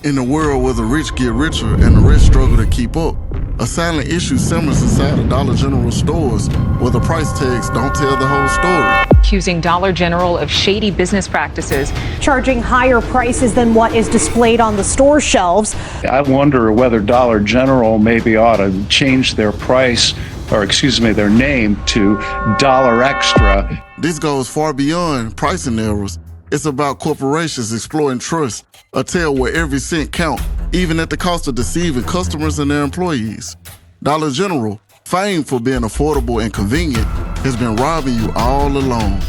In a world where the rich get richer and the rest struggle to keep up, a silent issue simmers inside of Dollar General stores where the price tags don't tell the whole story. Accusing Dollar General of shady business practices, charging higher prices than what is displayed on the store shelves. I wonder whether Dollar General maybe ought to change their price, or their name to Dollar Extra. This goes far beyond pricing errors. It's about corporations exploiting trust, a tale where every cent counts, even at the cost of deceiving customers and their employees. Dollar General, famed for being affordable and convenient, has been robbing you all along.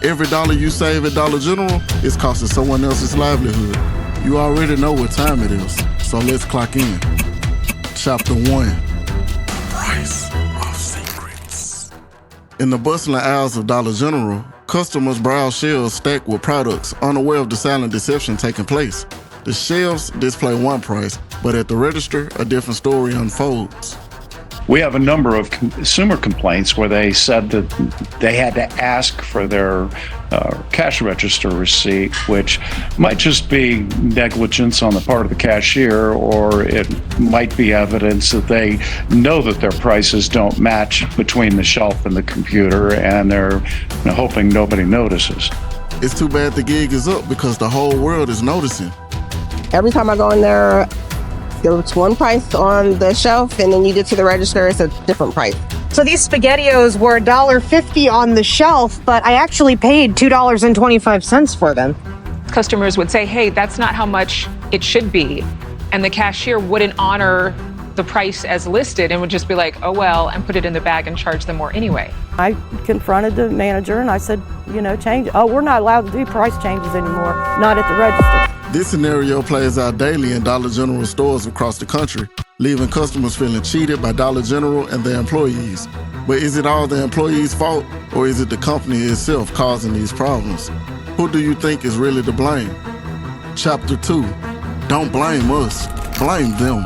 Every dollar you save at Dollar General is costing someone else's livelihood. You already know what time it is, so let's clock in. Chapter 1, The Price of Secrets. In the bustling aisles of Dollar General, customers browse shelves stacked with products, unaware of the silent deception taking place. The shelves display one price, but at the register, a different story unfolds. We have a number of consumer complaints where they said that they had to ask for their cash register receipt, which might just be negligence on the part of the cashier, or it might be evidence that they know that their prices don't match between the shelf and the computer, and they're hoping nobody notices. It's too bad the gig is up because the whole world is noticing. Every time I go in there's one price on the shelf, and then you get to the register, it's a different price. So these SpaghettiOs were $1.50 on the shelf, but I actually paid $2.25 for them. customers would say, hey, that's not how much it should be. And the cashier wouldn't honor the price as listed and would just be like, oh, well, and put it in the bag and charge them more anyway. I confronted the manager and I said, change. Oh, we're not allowed to do price changes anymore, not at the register. This scenario plays out daily in Dollar General stores across the country, leaving customers feeling cheated by Dollar General and their employees. But is it all the employees' fault, or is it the company itself causing these problems? Who do you think is really to blame? Chapter 2, don't blame us, blame them.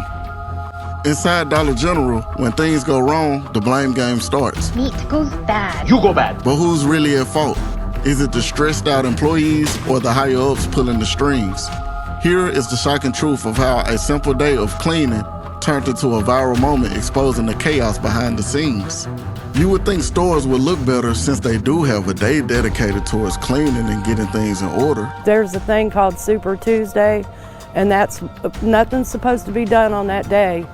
Inside Dollar General, when things go wrong, the blame game starts. Meat goes bad. You go bad. But who's really at fault? Is it the stressed out employees or the higher ups pulling the strings? Here is the shocking truth of how a simple day of cleaning turned into a viral moment exposing the chaos behind the scenes. You would think stores would look better since they do have a day dedicated towards cleaning and getting things in order. There's a thing called Super Tuesday, and that's nothing's supposed to be done on that day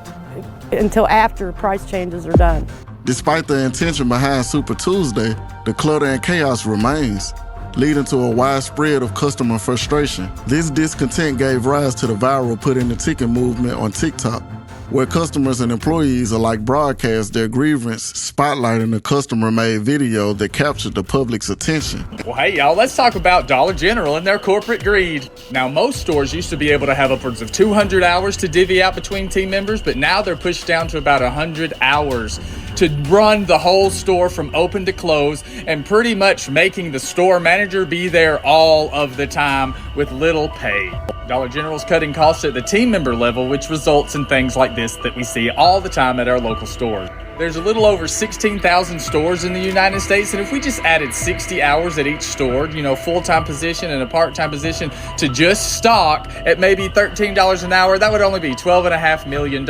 until after price changes are done. Despite the intention behind Super Tuesday, the clutter and chaos remains, leading to a widespread of customer frustration. This discontent gave rise to the viral Put in the Ticket movement on TikTok, where customers and employees alike broadcast their grievance, spotlighting a customer-made video that captured the public's attention. Well, hey, y'all, let's talk about Dollar General and their corporate greed. Now, most stores used to be able to have upwards of 200 hours to divvy out between team members, but now they're pushed down to about 100 hours to run the whole store from open to close, and pretty much making the store manager be there all of the time with little pay. Dollar General's cutting costs at the team member level, which results in things like this that we see all the time at our local stores. There's a little over 16,000 stores in the United States, and if we just added 60 hours at each store, full-time position and a part-time position to just stock at maybe $13 an hour, that would only be $12.5 million.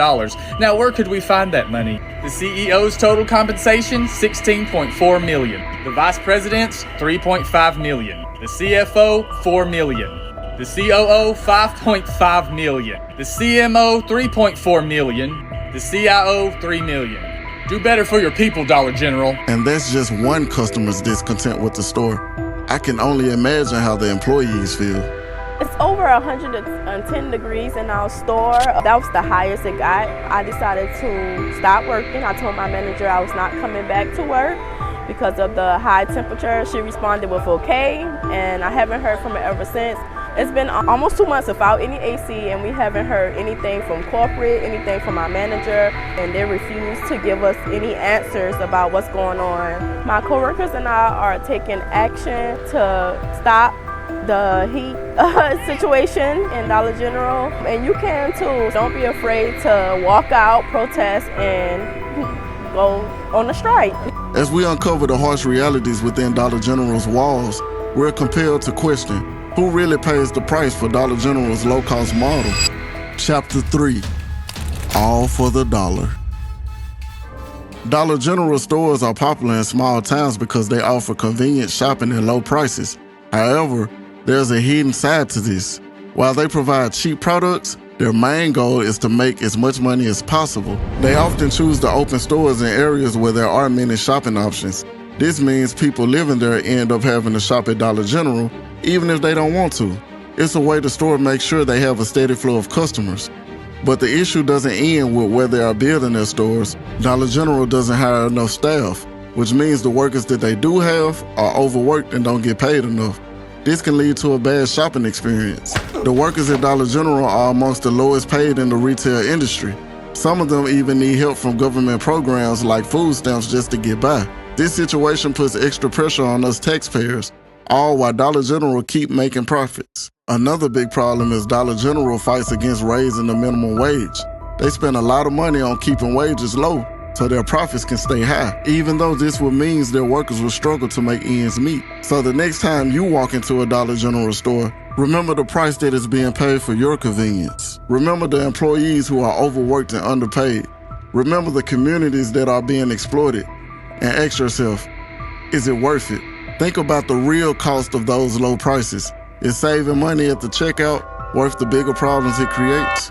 Now, where could we find that money? The CEO's total compensation, $16.4 million. The vice president's, $3.5 million. The CFO, $4 million. The COO, $5.5 million. The CMO, $3.4 million. The CIO, $3 million. Do better for your people, Dollar General. And that's just one customer's discontent with the store. I can only imagine how the employees feel. It's over 110 degrees in our store. That was the highest it got. I decided to stop working. I told my manager I was not coming back to work because of the high temperature. She responded with okay, and I haven't heard from her ever since. It's been almost 2 months without any AC, and we haven't heard anything from corporate, anything from my manager, and they refuse to give us any answers about what's going on. My coworkers and I are taking action to stop the heat situation in Dollar General, and you can too. Don't be afraid to walk out, protest, and go on a strike. As we uncover the harsh realities within Dollar General's walls, we're compelled to question who really pays the price for Dollar General's low-cost model. Chapter 3, All for the Dollar. Dollar General stores are popular in small towns because they offer convenient shopping and low prices. However, there's a hidden side to this. While they provide cheap products, their main goal is to make as much money as possible. They often choose to open stores in areas where there are many shopping options. This means people living there end up having to shop at Dollar General, even if they don't want to. It's a way the store makes sure they have a steady flow of customers. But the issue doesn't end with where they are building their stores. Dollar General doesn't hire enough staff, which means the workers that they do have are overworked and don't get paid enough. This can lead to a bad shopping experience. The workers at Dollar General are amongst the lowest paid in the retail industry. Some of them even need help from government programs like food stamps just to get by. This situation puts extra pressure on us taxpayers, all while Dollar General keep making profits. Another big problem is Dollar General fights against raising the minimum wage. They spend a lot of money on keeping wages low so their profits can stay high, even though this would mean their workers will struggle to make ends meet. So the next time you walk into a Dollar General store, remember the price that is being paid for your convenience. Remember the employees who are overworked and underpaid. Remember the communities that are being exploited. And ask yourself, is it worth it? Think about the real cost of those low prices. Is saving money at the checkout worth the bigger problems it creates?